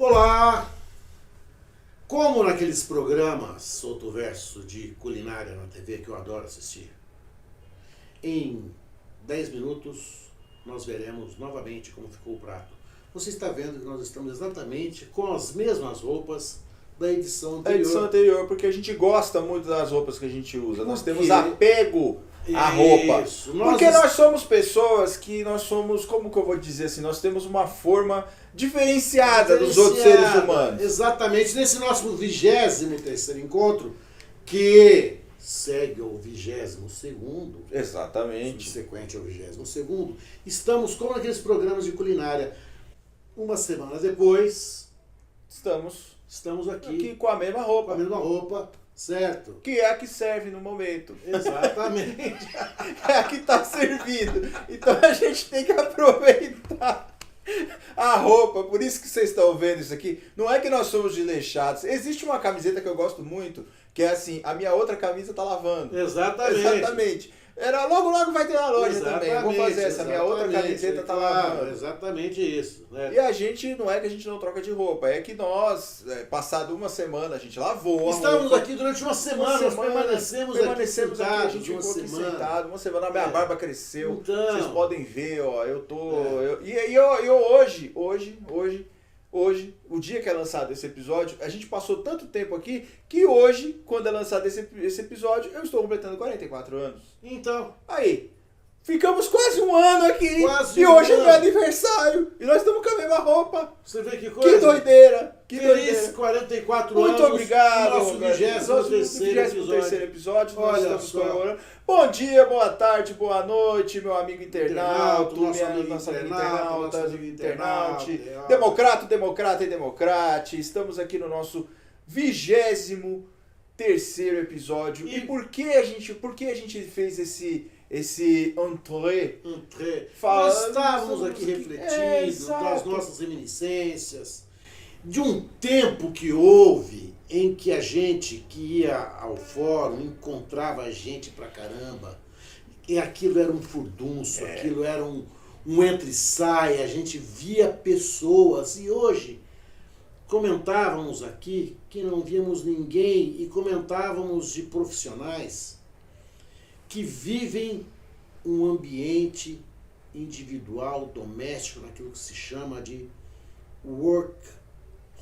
Olá! Como naqueles programas solto verso de culinária na TV que eu adoro assistir, em 10 minutos nós veremos novamente como ficou o prato. Você está vendo que nós estamos exatamente com as mesmas roupas da edição anterior. A edição anterior, porque a gente gosta muito das roupas que a gente usa. Nós temos quê? apego à roupa. Isso. Porque nós somos pessoas que nós somos, como que eu vou dizer assim, nós temos uma forma diferenciada dos outros seres humanos. Exatamente. Nesse nosso 23º encontro, que segue ao 22º, Exatamente. subsequente ao 22º, estamos como naqueles programas de culinária. Uma semana depois, estamos aqui com a mesma com a roupa. mesma roupa, certo? Que é a que serve no momento. Exatamente. É a que está servindo. Então a gente tem que aproveitar a roupa. Por isso que vocês estão vendo isso aqui. Não é que nós somos desleixados. Existe uma camiseta que eu gosto muito, que é assim, a minha outra camisa tá lavando. Exatamente. Logo vai ter na loja também. Vou fazer essa, minha outra camiseta tá lavando. Exatamente isso. Né? E a gente, não é que a gente não troca de roupa, é que nós, passado uma semana, a gente lavou a Estávamos roupa. aqui durante uma semana, nós permanecemos aqui sentados, a gente ficou aqui sentado, uma semana a minha barba cresceu, Então, vocês podem ver, ó, eu tô... Hoje, o dia que é lançado esse episódio, a gente passou tanto tempo aqui, que hoje, quando é lançado esse episódio, eu estou completando 44 anos. Então, aí, ficamos quase um ano aqui, quase e um hoje é ano. meu aniversário, e nós estamos com a mesma roupa. você vê que coisa? Que doideira! Feliz 44 anos. Muito obrigado. Nosso 23º episódio. Nós Olha estamos só. comemorando. Bom dia, boa tarde, boa noite, meu amigo internauta, Nosso amigo nossa amiga internauta, internauta, nosso amigo internaute, internauta. democrata e democrate. Estamos aqui no nosso 23º episódio. E por que a gente fez esse entrée? Nós estávamos aqui refletindo exato. das nossas reminiscências, de um tempo que houve em que a gente que ia ao fórum encontrava gente pra caramba, e aquilo era um furdunço, aquilo era um entra e sai, a gente via pessoas, e hoje comentávamos aqui que não víamos ninguém e comentávamos de profissionais que vivem um ambiente individual, doméstico, naquilo que se chama de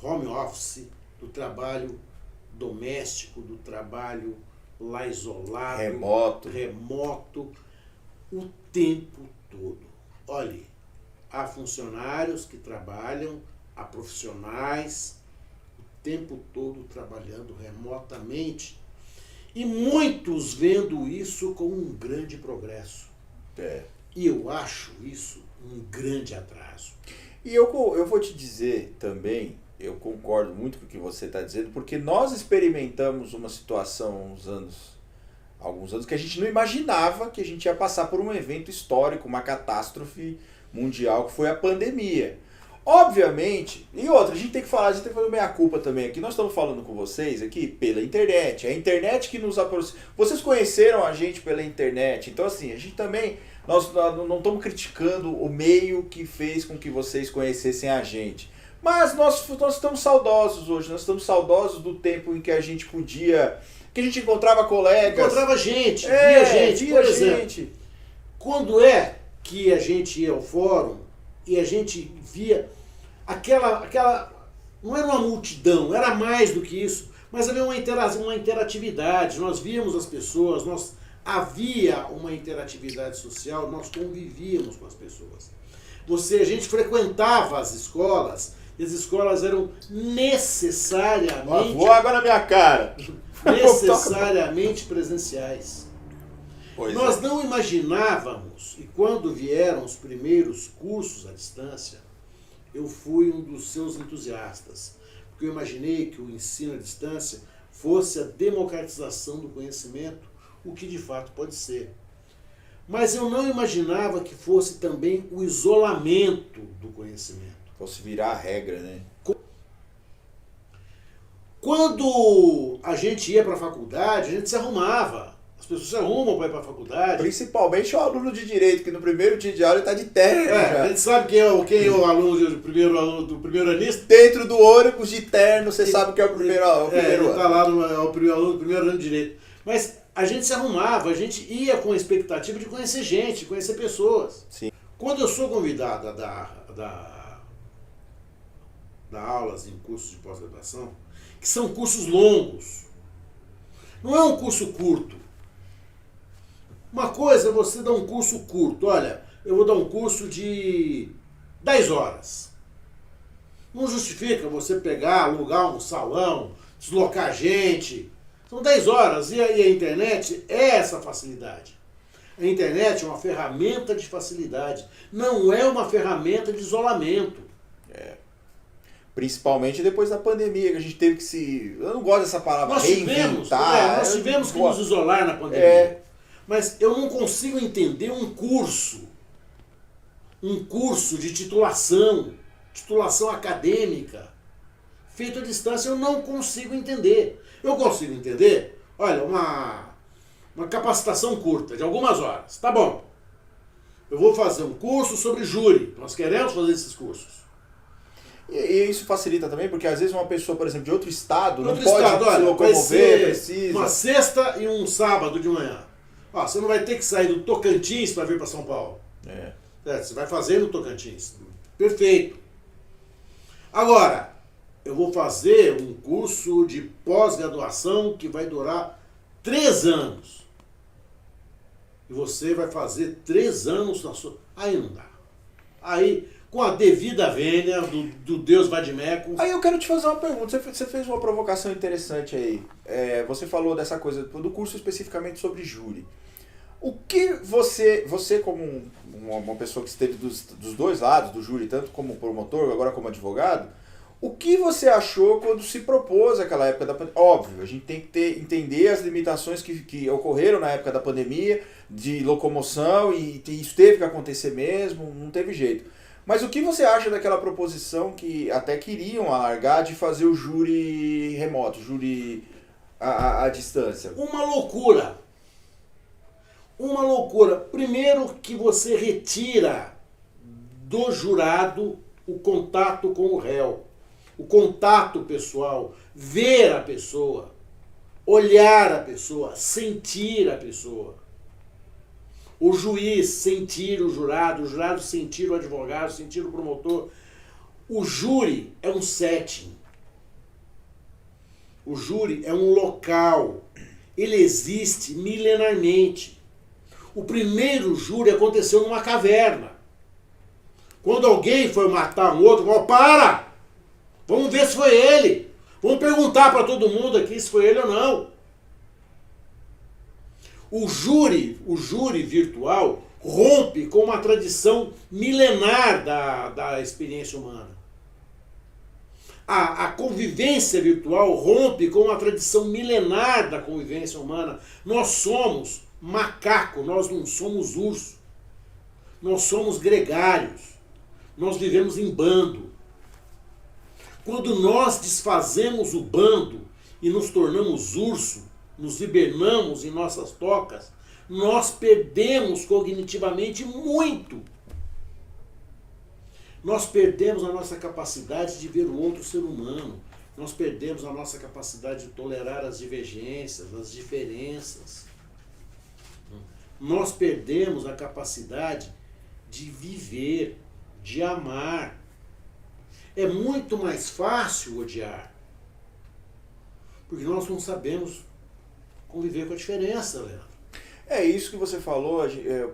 home office, do trabalho doméstico, do trabalho lá isolado, remoto, o tempo todo. Olhe, há funcionários que trabalham, há profissionais, o tempo todo trabalhando remotamente, e muitos vendo isso como um grande progresso. E eu acho isso um grande atraso. E eu vou te dizer também, eu concordo muito com o que você está dizendo, porque nós experimentamos uma situação alguns anos que a gente não imaginava que a gente ia passar por um evento histórico, uma catástrofe mundial, que foi a pandemia. Obviamente, e outra, a gente tem que fazer meia-culpa também aqui. Nós estamos falando com vocês aqui pela internet. É a internet que nos aproxima. Vocês conheceram a gente pela internet, então assim, a gente também, nós não estamos criticando o meio que fez com que vocês conhecessem a gente. Mas nós estamos saudosos hoje, nós estamos saudosos do tempo em que a gente podia, que a gente encontrava colegas. Encontrava gente, via gente, via por exemplo. gente. Quando é que a gente ia ao fórum e a gente via aquela não era uma multidão, era mais do que isso, mas havia uma interatividade, nós víamos as pessoas, havia uma interatividade social, nós convivíamos com as pessoas. A gente frequentava as escolas, e as escolas eram necessariamente... Voa água na minha cara! Necessariamente presenciais. Nós é. não imaginávamos, e quando vieram os primeiros cursos à distância, eu fui um dos seus entusiastas, porque eu imaginei que o ensino à distância fosse a democratização do conhecimento, o que de fato pode ser. Mas eu não imaginava que fosse também o isolamento do conhecimento. Fosse virar a regra, né? Quando a gente ia para a faculdade, a gente se arrumava. As pessoas se arrumam para ir para a faculdade. Principalmente o aluno de direito, que no primeiro dia de aula ele está de terno. A gente sabe quem é o aluno do primeiro anista. Dentro do ônibus de terno, você sabe que é o primeiro ano. Ele está lá, é o primeiro aluno do primeiro ano de direito. Mas a gente se arrumava, a gente ia com a expectativa de conhecer gente, conhecer pessoas. Sim. Quando eu sou convidado a dar aulas em cursos de pós-graduação, que são cursos longos, não é um curso curto. Uma coisa é você dar um curso curto. Olha, eu vou dar um curso de 10 horas. Não justifica você pegar, alugar um salão, deslocar gente. São 10 horas. E a internet é essa facilidade. A internet é uma ferramenta de facilidade. Não é uma ferramenta de isolamento. Principalmente depois da pandemia, que a gente teve que se... Eu não gosto dessa palavra, reinventar. Nós tivemos que nos isolar na pandemia. Mas eu não consigo entender um curso de titulação acadêmica, feito à distância. Eu não consigo entender. Eu consigo entender, olha, uma capacitação curta, de algumas horas. Tá bom. Eu vou fazer um curso sobre júri. Nós queremos fazer esses cursos. E isso facilita também, porque às vezes uma pessoa, por exemplo, de outro estado, não pode se locomover, precisa. Uma sexta e um sábado de manhã. Você não vai ter que sair do Tocantins para vir para São Paulo. Você vai fazer no Tocantins. Perfeito. Agora, eu vou fazer um curso de pós-graduação que vai durar 3 anos. E você vai fazer 3 anos na sua... Aí não dá. Aí, com a devida vênia do Deus Vadimeco... Aí eu quero te fazer uma pergunta. Você fez uma provocação interessante aí. Você falou dessa coisa do curso especificamente sobre júri. O que você como uma pessoa que esteve dos dois lados, do júri, tanto como promotor, agora como advogado, o que você achou quando se propôs aquela época da pandemia? Óbvio, a gente tem que entender as limitações que ocorreram na época da pandemia, de locomoção, e isso teve que acontecer mesmo, não teve jeito. Mas o que você acha daquela proposição que até queriam alargar de fazer o júri remoto, júri à distância? Uma loucura. Uma loucura. Primeiro que você retira do jurado o contato com o réu, o contato pessoal, ver a pessoa, olhar a pessoa, sentir a pessoa. O juiz sentir o jurado sentir o advogado, sentir o promotor. O júri é um setting. O júri é um local. Ele existe milenarmente. O primeiro júri aconteceu numa caverna. Quando alguém foi matar um outro, falou, para! Vamos ver se foi ele. Vamos perguntar para todo mundo aqui se foi ele ou não. O júri virtual rompe com uma tradição milenar da experiência humana. A convivência virtual rompe com uma tradição milenar da convivência humana. Nós somos macaco, nós não somos urso. Nós somos gregários. Nós vivemos em bando. Quando nós desfazemos o bando e nos tornamos urso, nos hibernamos em nossas tocas, nós perdemos cognitivamente muito. Nós perdemos a nossa capacidade de ver o outro ser humano. Nós perdemos a nossa capacidade de tolerar as divergências, as diferenças. Nós perdemos a capacidade de viver, de amar. É muito mais fácil odiar, porque nós não sabemos conviver com a diferença, Leandro. É isso que você falou,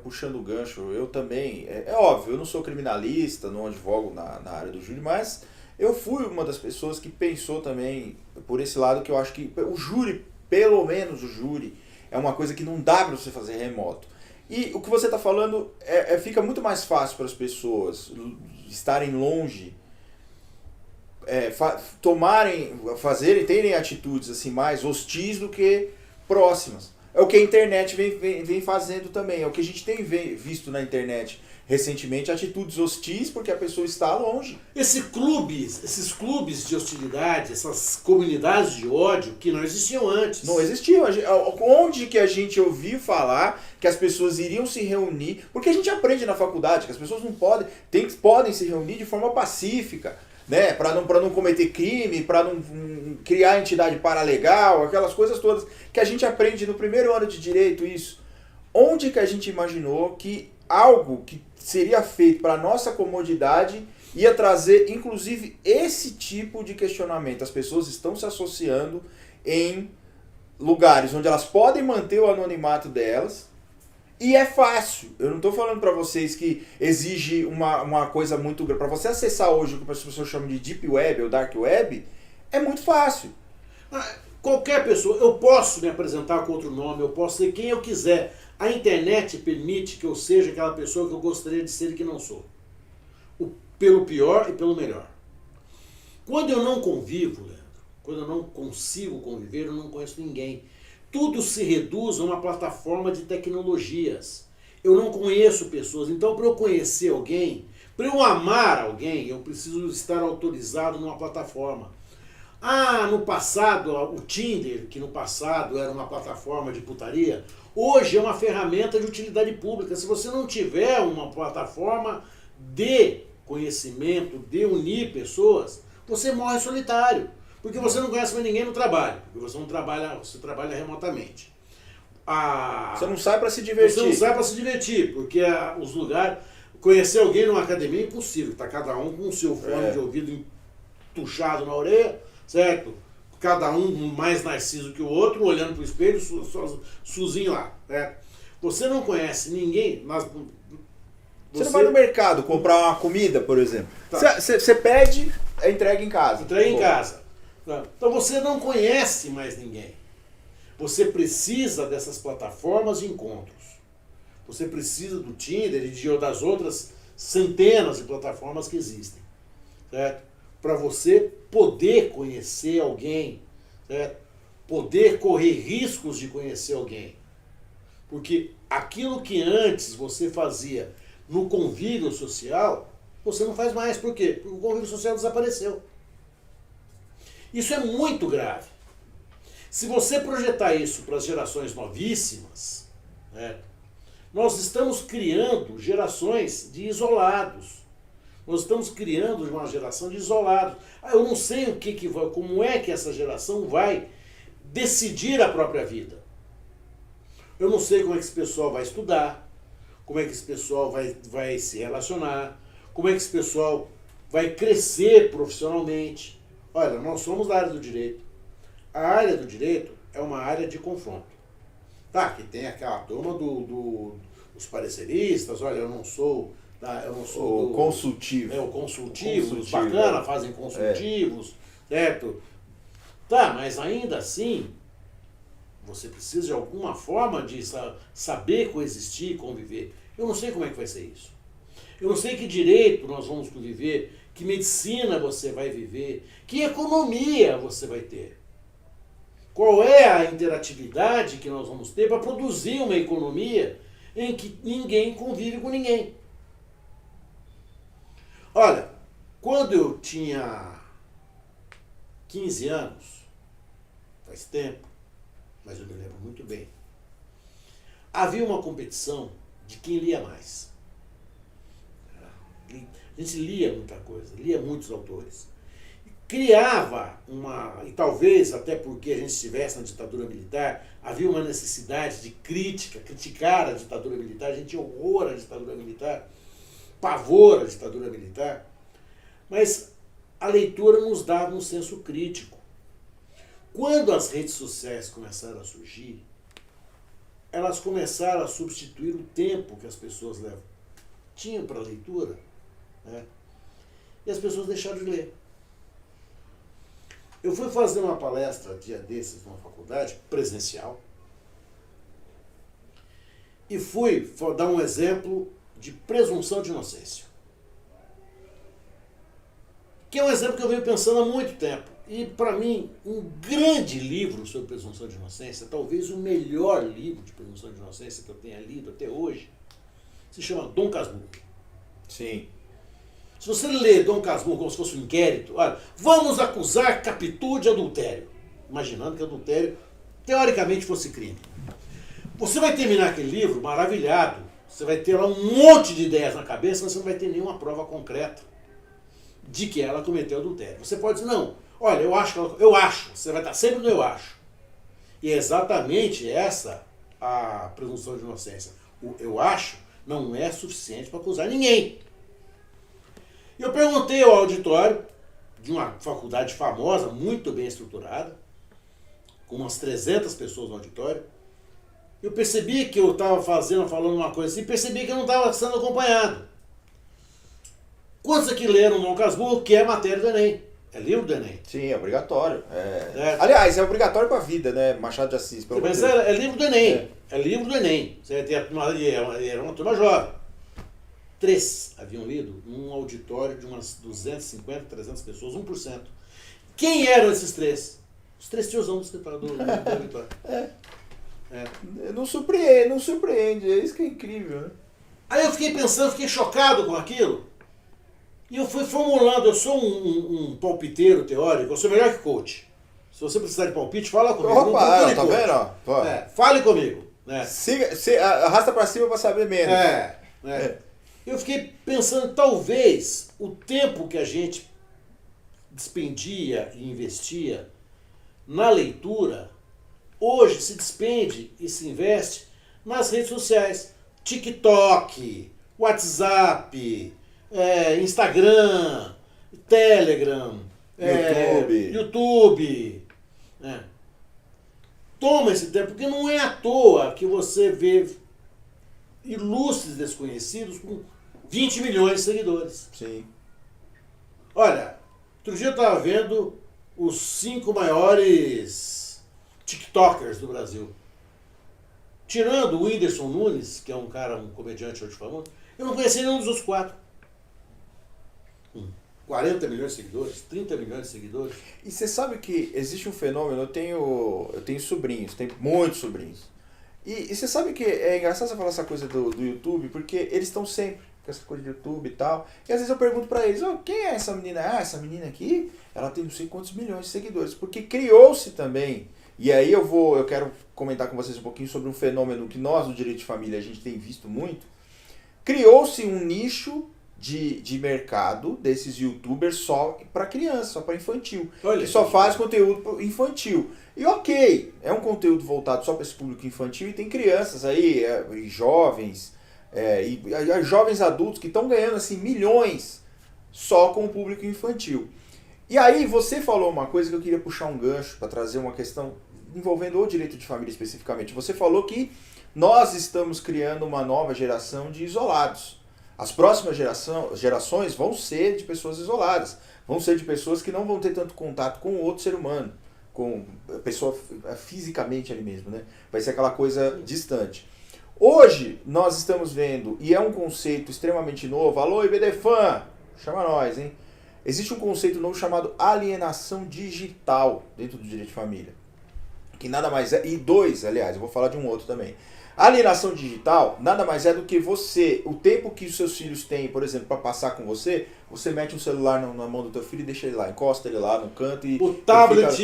puxando o gancho. Eu também, é óbvio, eu não sou criminalista, não advogo na área do júri, mas eu fui uma das pessoas que pensou também por esse lado, que eu acho que o júri, pelo menos o júri, é uma coisa que não dá para você fazer remoto. E o que você está falando fica muito mais fácil para as pessoas estarem longe, terem atitudes assim mais hostis do que próximas. É o que a internet vem fazendo também, é o que a gente tem visto na internet, recentemente atitudes hostis porque a pessoa está longe. Esses clubes de hostilidade, essas comunidades de ódio que não existiam antes. Não existiam. Onde que a gente ouviu falar que as pessoas iriam se reunir? Porque a gente aprende na faculdade que as pessoas não podem, podem se reunir de forma pacífica, né? Para não cometer crime, para não criar entidade paralegal, aquelas coisas todas que a gente aprende no primeiro ano de direito, isso. Onde que a gente imaginou que algo que seria feito para nossa comodidade ia trazer, inclusive, esse tipo de questionamento? As pessoas estão se associando em lugares onde elas podem manter o anonimato delas e é fácil. Eu não estou falando para vocês que exige uma coisa muito grande. Para você acessar hoje o que as pessoas chamam de Deep Web ou Dark Web, é muito fácil. Qualquer pessoa, eu posso me apresentar com outro nome, eu posso ser quem eu quiser. A internet permite que eu seja aquela pessoa que eu gostaria de ser e que não sou. Pelo pior e pelo melhor. Quando eu não convivo, Leandro, quando eu não consigo conviver, eu não conheço ninguém. Tudo se reduz a uma plataforma de tecnologias. Eu não conheço pessoas. Então, para eu conhecer alguém, para eu amar alguém, eu preciso estar autorizado numa plataforma. No passado, o Tinder, que no passado era uma plataforma de putaria, hoje é uma ferramenta de utilidade pública. Se você não tiver uma plataforma de conhecimento, de unir pessoas, você morre solitário. Porque você não conhece mais ninguém no trabalho. Porque você não trabalha, você trabalha remotamente. Você não sai para se divertir. Você não sai para se divertir, porque os lugares... Conhecer alguém numa academia é impossível. Está cada um com o seu fone de ouvido entuchado na orelha, certo? Cada um mais narciso que o outro, olhando para o espelho, sozinho lá. Certo? Você não conhece ninguém... Você não vai no mercado comprar uma comida, por exemplo. Tá. Você pede, é entregue em casa. Entrega em casa. Então você não conhece mais ninguém. Você precisa dessas plataformas de encontros. Você precisa do Tinder e das outras centenas de plataformas que existem. Certo? Para você poder conhecer alguém. Certo? Poder correr riscos de conhecer alguém. Porque aquilo que antes você fazia no convívio social, você não faz mais. Por quê? Porque o convívio social desapareceu. Isso é muito grave. Se você projetar isso para as gerações novíssimas, né, nós estamos criando gerações de isolados. Nós estamos criando uma geração de isolados. Eu não sei como é que essa geração vai decidir a própria vida. Eu não sei como é que esse pessoal vai estudar, como é que esse pessoal vai se relacionar, como é que esse pessoal vai crescer profissionalmente. Olha, nós somos da área do direito. A área do direito é uma área de confronto. Tá, que tem aquela turma dos pareceristas, olha, eu não sou o consultivo. O consultivo, os bacana, fazem consultivos, certo? Tá, mas ainda assim, você precisa de alguma forma de saber coexistir, conviver. Eu não sei como é que vai ser isso. Eu não sei que direito nós vamos conviver, que medicina você vai viver, que economia você vai ter. Qual é a interatividade que nós vamos ter para produzir uma economia em que ninguém convive com ninguém. Olha, quando eu tinha 15 anos, faz tempo, mas eu me lembro muito bem, havia uma competição de quem lia mais. A gente lia muita coisa, lia muitos autores. Criava e talvez até porque a gente estivesse na ditadura militar, havia uma necessidade de criticar a ditadura militar, a gente tinha horror à ditadura militar, pavor à ditadura militar, mas a leitura nos dava um senso crítico. Quando as redes sociais começaram a surgir, elas começaram a substituir o tempo que as pessoas tinham para a leitura, né? E as pessoas deixaram de ler. Eu fui fazer uma palestra dia desses numa faculdade, presencial, e fui dar um exemplo de presunção de inocência. Que é um exemplo que eu venho pensando há muito tempo. E, para mim, um grande livro sobre presunção de inocência, talvez o melhor livro de presunção de inocência que eu tenha lido até hoje, se chama Dom Casmurro. Sim. Se você lê Dom Casmurro como se fosse um inquérito, olha, vamos acusar Capitu de adultério. Imaginando que adultério, teoricamente, fosse crime. Você vai terminar aquele livro maravilhado. Você vai ter lá um monte de ideias na cabeça, mas você não vai ter nenhuma prova concreta de que ela cometeu adultério. Você pode dizer, não, olha, eu acho. Você vai estar sempre no eu acho. E é exatamente essa a presunção de inocência. O eu acho não é suficiente para acusar ninguém. E eu perguntei ao auditório de uma faculdade famosa, muito bem estruturada, com umas 300 pessoas no auditório. Eu percebi que eu estava falando uma coisa assim, percebi que eu não estava sendo acompanhado. Quantos aqui leram Dom Casmurro, que é matéria do Enem? É livro do Enem. Sim, é obrigatório. Aliás, é obrigatório para a vida, né? Machado de Assis. Mas é livro do Enem. É livro do Enem. Era uma turma jovem. 3 haviam lido num auditório de umas 250, 300 pessoas, 1%. Quem eram esses 3? Os 3 tiozão do escritório do auditório. Não surpreende, é isso que é incrível, né? Aí eu fiquei pensando, fiquei chocado com aquilo. E eu fui formulando, eu sou um palpiteiro teórico, eu sou melhor que coach. Se você precisar de palpite, fala comigo. Opa, tá vendo? Fale comigo. Né? Arrasta pra cima pra saber menos. Eu fiquei pensando, talvez, o tempo que a gente despendia e investia na leitura, hoje se despende e se investe nas redes sociais. TikTok, WhatsApp, Instagram, Telegram, YouTube. Toma esse tempo, porque não é à toa que você vê ilustres desconhecidos com 20 milhões de seguidores. Sim. Olha, outro dia eu estava vendo os 5 maiores TikTokers do Brasil. Tirando o Whindersson Nunes, que é um comediante hoje famoso, eu não conhecia nenhum dos outros 4. 40 milhões de seguidores, 30 milhões de seguidores. E você sabe que existe um fenômeno, eu tenho sobrinhos, tenho muitos sobrinhos. E você sabe que é engraçado você falar essa coisa do YouTube, porque eles estão sempre com essa coisa de YouTube e tal. E às vezes eu pergunto pra eles, quem é essa menina? Essa menina aqui, ela tem não sei quantos milhões de seguidores. Porque criou-se também, e aí eu quero comentar com vocês um pouquinho sobre um fenômeno que nós, no Direito de Família, a gente tem visto muito. Criou-se um nicho de mercado desses youtubers só para criança, só para infantil. Olha, que só faz conteúdo infantil. E ok, é um conteúdo voltado só para esse público infantil e tem crianças aí, e jovens, e jovens adultos que estão ganhando assim milhões só com o público infantil. E aí você falou uma coisa que eu queria puxar um gancho para trazer uma questão envolvendo o direito de família especificamente. Você falou que nós estamos criando uma nova geração de isolados. As próximas gerações vão ser de pessoas isoladas, vão ser de pessoas que não vão ter tanto contato com outro ser humano, com a pessoa fisicamente ali mesmo, né? Vai ser aquela coisa distante. Hoje nós estamos vendo, e é um conceito extremamente novo, alô IBDFAN, chama nós, hein? Existe um conceito novo chamado alienação digital dentro do direito de família. Que nada mais é, e aliás, eu vou falar de um outro também. A alienação digital nada mais é do que você, o tempo que os seus filhos têm, por exemplo, para passar com você, você mete um celular na mão do teu filho e deixa ele lá, encosta ele lá no canto e... O tablet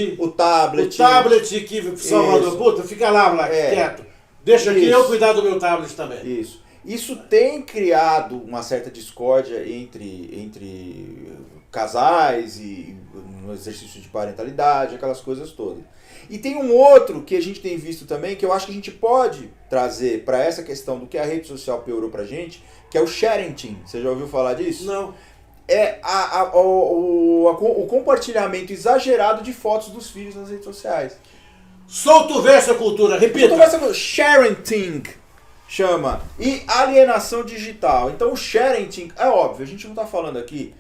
que Salvador, puta, fica lá, moleque, quieto. Deixa aqui eu cuidar do meu tablet também. Isso tem criado uma certa discórdia entre casais e no exercício de parentalidade, aquelas coisas todas. E tem um outro que a gente tem visto também, que eu acho que a gente pode trazer para essa questão do que a rede social piorou pra gente, que é o sharing. Você já ouviu falar disso? Não. É o compartilhamento exagerado de fotos dos filhos nas redes sociais. Solta o verso a cultura, repita. Sharing chama. E alienação digital. Então o sharing, é óbvio, a gente não está falando aqui.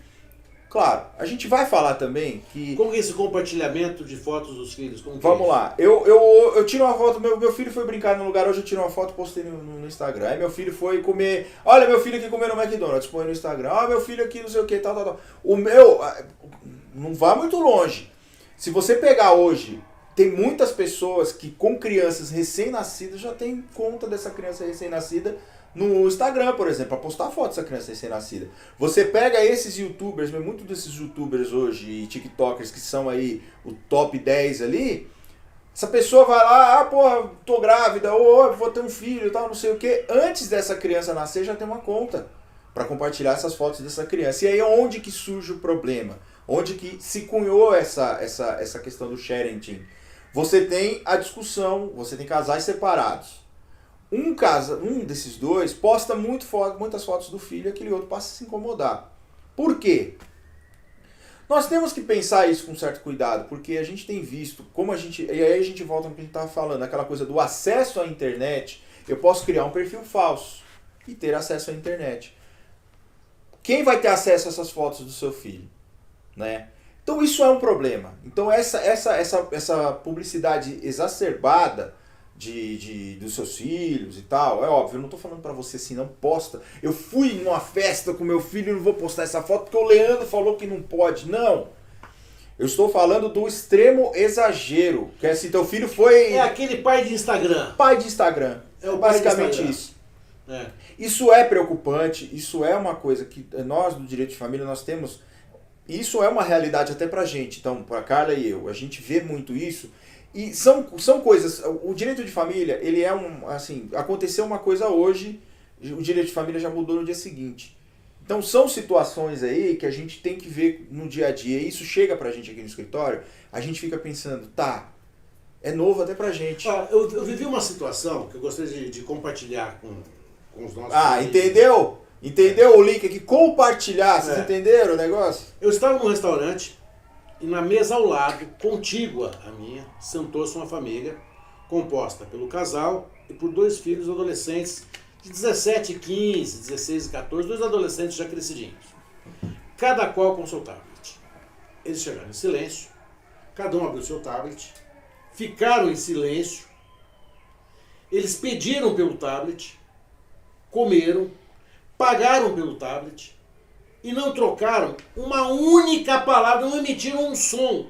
Claro, a gente vai falar também que... Como é esse compartilhamento de fotos dos filhos? Vamos lá, eu tiro uma foto, meu filho foi brincar num lugar hoje, eu tiro uma foto e postei no Instagram. Aí meu filho foi comer, olha meu filho aqui comendo no McDonald's, põe no Instagram. Olha meu filho aqui não sei o que, tal. O meu, não vá muito longe. Se você pegar hoje, tem muitas pessoas que com crianças recém-nascidas já tem conta dessa criança recém-nascida no Instagram, por exemplo, para postar foto dessa criança recém-nascida. Você pega esses youtubers, muitos desses youtubers hoje e tiktokers que são aí o top 10 ali, essa pessoa vai lá, porra, tô grávida, ou vou ter um filho e tal, não sei o que. Antes dessa criança nascer já tem uma conta para compartilhar essas fotos dessa criança. E aí onde que surge o problema? Onde que se cunhou essa questão do sharing? Você tem a discussão, você tem casais separados. Um desses dois posta muitas fotos do filho e aquele outro passa a se incomodar. Por quê? Nós temos que pensar isso com certo cuidado, porque a gente tem visto como a gente... E aí a gente volta no que a gente estava falando, aquela coisa do acesso à internet. Eu posso criar um perfil falso e ter acesso à internet. Quem vai ter acesso a essas fotos do seu filho? Né? Então isso é um problema. Então essa publicidade exacerbada dos seus filhos e tal, é óbvio, eu não estou falando para você assim, não posta. Eu fui numa festa com meu filho e não vou postar essa foto porque o Leandro falou que não pode. Não. Eu estou falando do extremo exagero. Que é assim, teu filho foi... É aquele pai de Instagram. Pai de Instagram. É o pai basicamente de Instagram. Isso. É. Isso é preocupante, isso é uma coisa que nós do direito de família nós temos, isso é uma realidade até pra gente, então, pra Carla e eu, a gente vê muito isso, e são coisas, o direito de família, ele é assim, aconteceu uma coisa hoje, o direito de família já mudou no dia seguinte. Então são situações aí que a gente tem que ver no dia a dia, e isso chega pra gente aqui no escritório, a gente fica pensando, tá, é novo até pra gente. Eu vivi uma situação que eu gostaria de compartilhar com os nossos amigos. Entendeu? Entendeu o link aqui? Compartilhar, vocês entenderam o negócio? Eu estava num restaurante e na mesa ao lado, contígua a minha, sentou-se uma família composta pelo casal e por 2 filhos adolescentes de 17, 15, 16 e 14, 2 adolescentes já crescidinhos. Cada qual com seu tablet. Eles chegaram em silêncio, cada um abriu seu tablet, ficaram em silêncio, eles pediram pelo tablet, comeram, pagaram pelo tablet e não trocaram uma única palavra, não emitiram um som.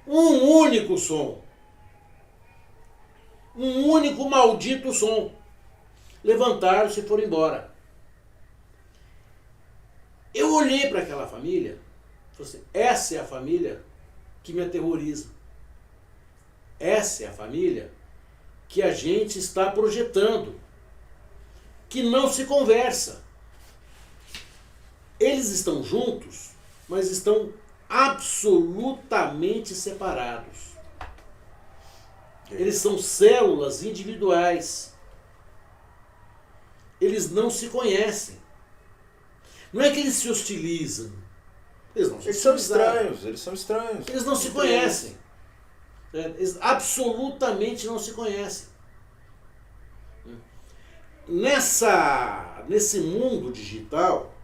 Um único som. Um único maldito som. Levantaram-se e foram embora. Eu olhei para aquela família e falei assim, essa é a família que me aterroriza. Essa é a família que a gente está projetando, que não se conversa. Eles estão juntos, mas estão absolutamente separados. Eles são células individuais. Eles não se conhecem. Não é que eles se hostilizam. Eles são estranhos. Eles não se conhecem. Eles absolutamente não se conhecem. Nesse mundo digital,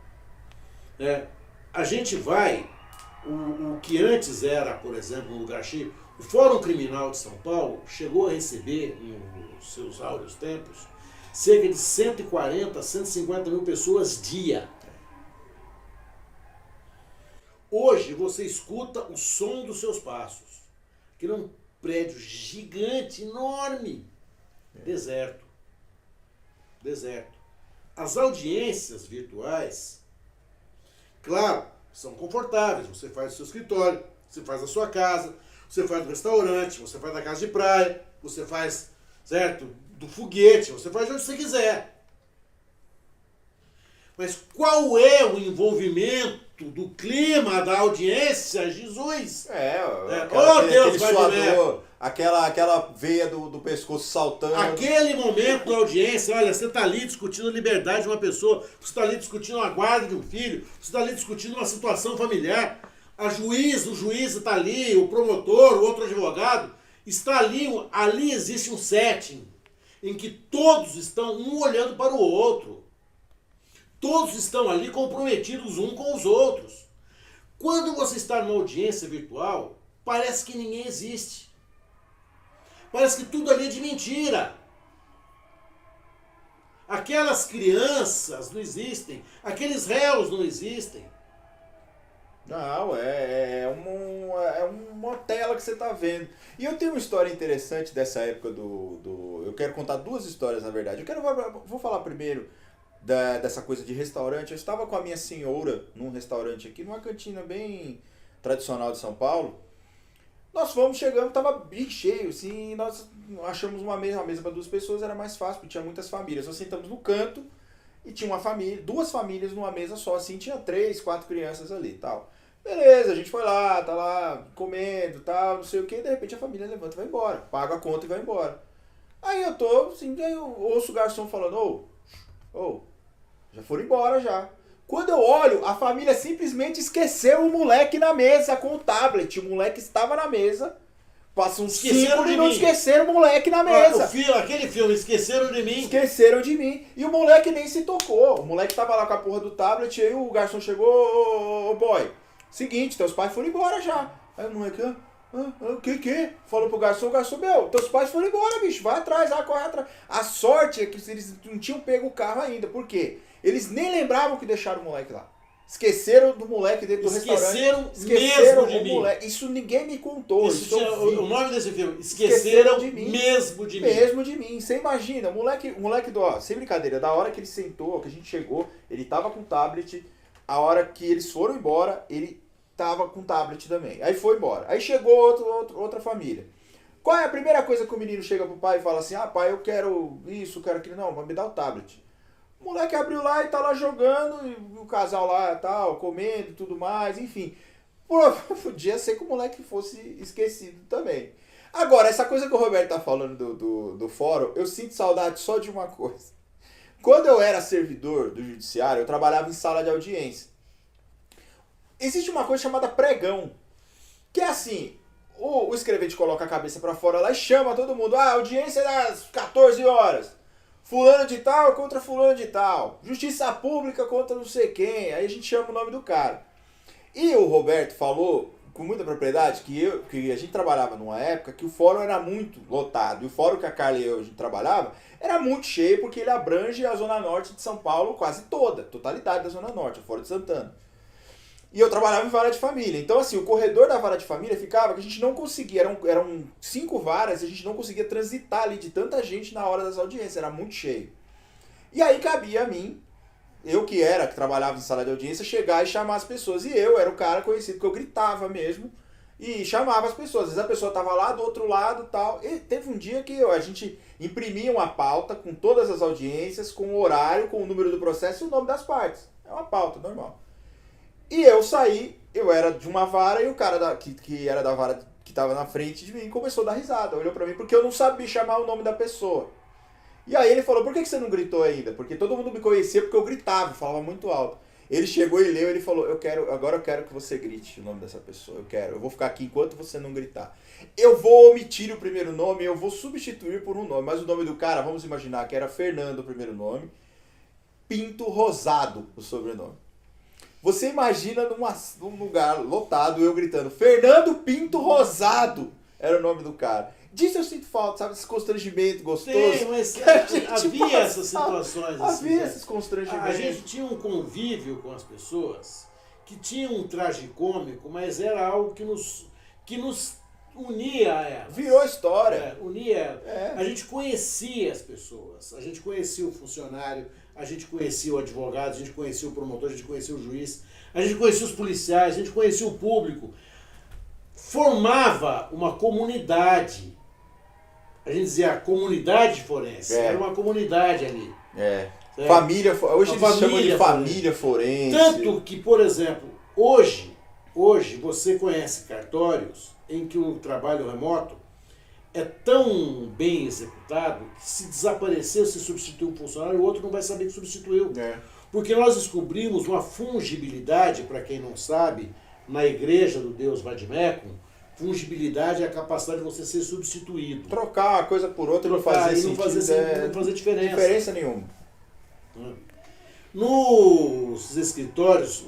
a gente vai, o que antes era, por exemplo, um lugar cheio, o Fórum Criminal de São Paulo chegou a receber, em seus áureos tempos, cerca de 140, 150 mil pessoas dia. Hoje você escuta o som dos seus passos, que é um prédio gigante, enorme, deserto. As audiências virtuais, claro, são confortáveis. Você faz o seu escritório, você faz a sua casa, você faz do restaurante, você faz da casa de praia, você faz, certo, do foguete, você faz onde você quiser. Mas qual é o envolvimento do clima da audiência, Jesus? Deus, vai suador, aquela veia do pescoço saltando. Aquele momento da audiência, olha, você está ali discutindo a liberdade de uma pessoa, você está ali discutindo a guarda de um filho, você está ali discutindo uma situação familiar, o juiz está ali, o promotor, o outro advogado, está ali existe um setting em que todos estão um olhando para o outro. Todos estão ali comprometidos uns com os outros. Quando você está numa audiência virtual, parece que ninguém existe. Parece que tudo ali é de mentira. Aquelas crianças não existem. Aqueles réus não existem. Não, é uma tela que você está vendo. E eu tenho uma história interessante dessa época Eu quero contar duas histórias, na verdade. Vou falar primeiro dessa coisa de restaurante. Eu estava com a minha senhora num restaurante aqui, numa cantina bem tradicional de São Paulo. Nós chegamos, estava bem cheio, assim, nós achamos uma mesa para 2 pessoas, era mais fácil, porque tinha muitas famílias. Nós sentamos no canto e tinha uma família, 2 famílias numa mesa só, assim, tinha 3, 4 crianças ali e tal. Beleza, a gente foi lá, tá lá comendo, tal, não sei o que, e de repente a família levanta e vai embora, paga a conta e vai embora. Aí eu tô, assim, aí eu ouço o garçom falando, já foram embora já. Quando eu olho, a família simplesmente esqueceu o moleque na mesa com o tablet. O moleque estava na mesa. Passam uns 5 minutos, esqueceram o moleque na mesa. Aquele filme, Esqueceram de Mim. Esqueceram de mim. E o moleque nem se tocou. O moleque tava lá com a porra do tablet, e aí o garçom chegou, ô boy, seguinte, teus pais foram embora já. Aí o moleque, o que? Falou pro garçom, o garçom, teus pais foram embora, bicho, vai atrás, corre atrás. A sorte é que eles não tinham pego o carro ainda. Por quê? Eles nem lembravam que deixaram o moleque lá. Esqueceram do moleque dentro do restaurante. Esqueceram mesmo de mim. Moleque. Isso ninguém me contou. O nome desse filme, Esqueceram de mim. Mesmo de mim. Mesmo de mim. Você imagina, o moleque sem brincadeira, da hora que ele sentou, que a gente chegou, ele tava com o tablet, a hora que eles foram embora, ele tava com o tablet também. Aí foi embora. Aí chegou outra família. Qual é a primeira coisa que o menino chega pro pai e fala assim, pai, eu quero isso, quero aquilo. Não, vai me dar o tablet. O moleque abriu lá e tá lá jogando, e o casal lá tal, comendo e tudo mais, enfim. Podia ser que o moleque fosse esquecido também. Agora, essa coisa que o Roberto tá falando do fórum, eu sinto saudade só de uma coisa. Quando eu era servidor do judiciário, eu trabalhava em sala de audiência. Existe uma coisa chamada pregão, que é assim, o escrevente coloca a cabeça pra fora lá e chama todo mundo, audiência das 14 horas. Fulano de tal contra fulano de tal. Justiça pública contra não sei quem. Aí a gente chama o nome do cara. E o Roberto falou com muita propriedade que a gente trabalhava numa época que o fórum era muito lotado. E o fórum que a Carla e eu a gente trabalhava era muito cheio porque ele abrange a zona norte de São Paulo quase toda. Totalidade da zona norte, o Fórum de Santana. E eu trabalhava em vara de família. Então, assim, o corredor da vara de família ficava que a gente não conseguia. Eram 5 varas e a gente não conseguia transitar ali de tanta gente na hora das audiências. Era muito cheio. E aí cabia a mim, eu que trabalhava em sala de audiência, chegar e chamar as pessoas. E eu era o cara conhecido, que eu gritava mesmo e chamava as pessoas. Às vezes a pessoa estava lá do outro lado e tal. E teve um dia que a gente imprimia uma pauta com todas as audiências, com o horário, com o número do processo e o nome das partes. É uma pauta normal. E eu saí, eu era de uma vara e o cara que era da vara que estava na frente de mim começou a dar risada, olhou pra mim porque eu não sabia chamar o nome da pessoa. E aí ele falou, por que você não gritou ainda? Porque todo mundo me conhecia porque eu gritava, falava muito alto. Ele chegou e leu, ele falou, agora eu quero que você grite o nome dessa pessoa, eu vou ficar aqui enquanto você não gritar. Eu vou omitir o primeiro nome, eu vou substituir por um nome, mas o nome do cara, vamos imaginar que era Fernando o primeiro nome, Pinto Rosado o sobrenome. Você imagina num lugar lotado, eu gritando, Fernando Pinto Rosado era o nome do cara. Disso eu sinto falta, sabe? Esse constrangimento gostoso. Tem, mas havia essas situações. Havia esses constrangimentos. A gente tinha um convívio com as pessoas que tinha um traje cômico, mas era algo que nos unia a elas. Virou história. Unia. A gente conhecia as pessoas, a gente conhecia o funcionário, a gente conhecia o advogado, a gente conhecia o promotor, a gente conhecia o juiz, a gente conhecia os policiais, a gente conhecia o público. Formava uma comunidade. A gente dizia a comunidade forense. Era uma comunidade ali. Família, hoje eles chamam de família forense. Tanto que, por exemplo, hoje você conhece cartórios em que o trabalho remoto é tão bem executado que se desaparecer, se substituir um funcionário, o outro não vai saber que substituiu. Porque nós descobrimos uma fungibilidade, para quem não sabe, na igreja do Deus Vadimecum. Fungibilidade é a capacidade de você ser substituído. Trocar uma coisa por outra e não fazer sentido, não fazer diferença. Diferença nenhuma. Nos escritórios,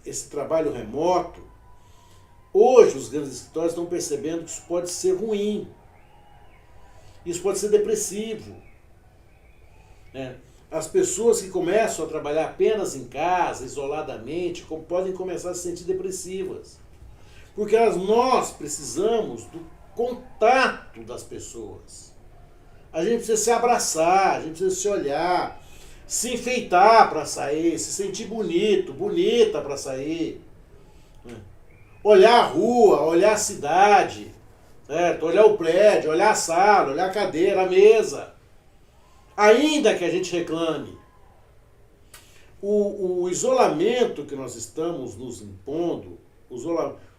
esse trabalho remoto, hoje os grandes escritórios estão percebendo que isso pode ser ruim. Isso pode ser depressivo. As pessoas que começam a trabalhar apenas em casa, isoladamente, podem começar a se sentir depressivas. Porque nós precisamos do contato das pessoas. A gente precisa se abraçar, a gente precisa se olhar, se enfeitar para sair, se sentir bonito, bonita para sair. Olhar a rua, olhar a cidade, certo? Olhar o prédio, olhar a sala, olhar a cadeira, a mesa. Ainda que a gente reclame. O isolamento que nós estamos nos impondo,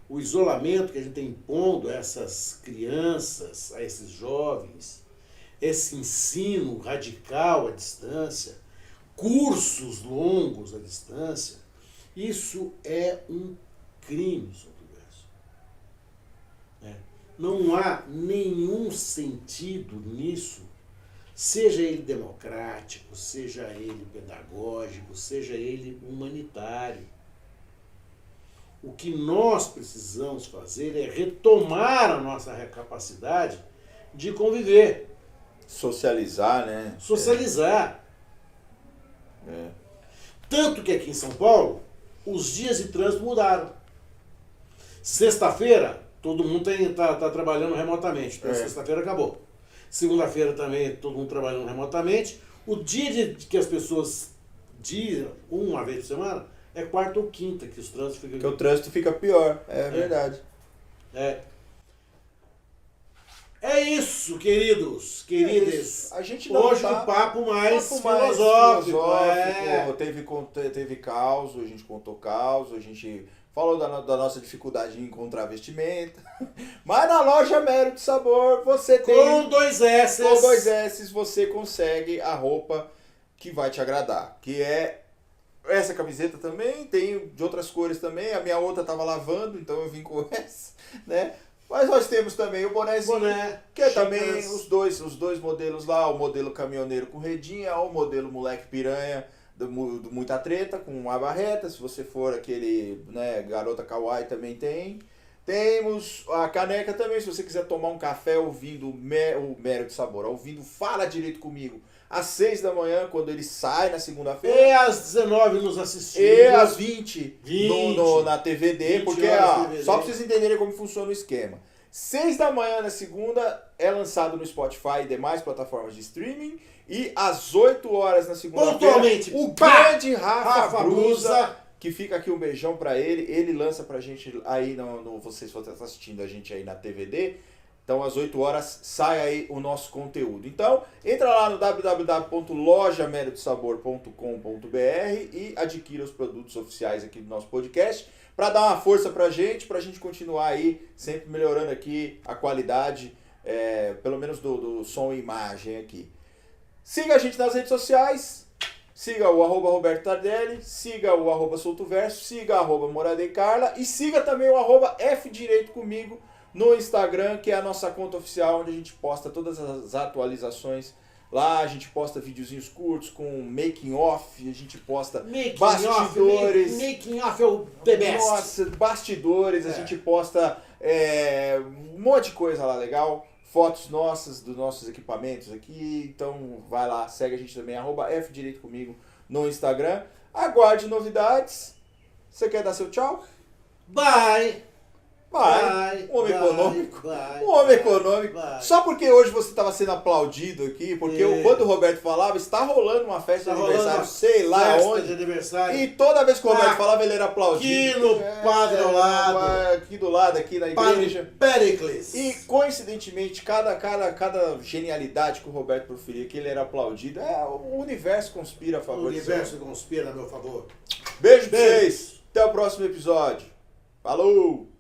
o isolamento que a gente está impondo a essas crianças, a esses jovens, esse ensino radical à distância, cursos longos à distância, isso é um crime sobre o verso. Não há nenhum sentido nisso, seja ele democrático, seja ele pedagógico, seja ele humanitário. O que nós precisamos fazer é retomar a nossa capacidade de conviver. Socializar, né? Socializar. Tanto que aqui em São Paulo, os dias de trânsito mudaram. Sexta-feira, todo mundo está trabalhando remotamente. Então, sexta-feira acabou. Segunda-feira também, todo mundo trabalhando remotamente. O dia que as pessoas dizem, uma vez por semana, é quarta ou quinta, que os trânsitos ficam... Que o trânsito fica pior, é verdade. É isso, queridas. A gente não hoje tá... um papo mais filosófico. Teve caos, a gente contou caos, a gente falou da nossa dificuldade em encontrar vestimenta. Mas na loja Mero de Sabor você tem... Com 2 S. Com 2 S você consegue a roupa que vai te agradar. Que é essa camiseta também, tem de outras cores também. A minha outra tava lavando, então eu vim com essa, né? Mas nós temos também o bonézinho, que é também os dois modelos lá, o modelo caminhoneiro com redinha, o modelo moleque piranha, do muita treta, com aba reta. Se você for aquele, né, garota kawaii também tem. Temos a caneca também, se você quiser tomar um café ouvindo o Mero de Sabor, ouvindo Fala Direito Comigo, às 6 da manhã, quando ele sai na segunda-feira. E às 19 nos assistindo. E às 20 na TVD, porque só pra vocês entenderem como funciona o esquema. 6 da manhã na segunda é lançado no Spotify e demais plataformas de streaming. E às 8 horas na segunda-feira, o grande Rafa Brusa, que fica aqui um beijão pra ele lança pra gente aí, vocês vão estar assistindo a gente aí na TVD. Então, às 8 horas, sai aí o nosso conteúdo. Então, entra lá no www.lojamerodesabor.com.br e adquira os produtos oficiais aqui do nosso podcast para dar uma força pra gente continuar aí sempre melhorando aqui a qualidade, pelo menos do som e imagem aqui. Siga a gente nas redes sociais, siga o @Roberto Tardelli, siga o @SoltoVerso, siga @Moradecarla e siga também o @FDireitoComigo no Instagram, que é a nossa conta oficial, onde a gente posta todas as atualizações. Lá a gente posta videozinhos curtos com making off, a gente posta bastidores. Making off é o the best. Nossa, bastidores, a gente posta um monte de coisa lá legal. Fotos nossas, dos nossos equipamentos aqui. Então vai lá, segue a gente também, @FDireitoComigo no Instagram. Aguarde novidades. Você quer dar seu tchau? Bye! Um homem econômico. Só porque hoje você estava sendo aplaudido aqui, porque quando o Roberto falava, está rolando uma festa de aniversário, sei lá onde. E toda vez que o Roberto falava, ele era aplaudido. Aqui no Padre ao lado. Aqui do lado, aqui na igreja. Pericles. E coincidentemente, cada genialidade que o Roberto proferia, que ele era aplaudido, o universo conspira a favor. O universo conspira a meu favor. Beijo pra vocês. Até o próximo episódio. Falou!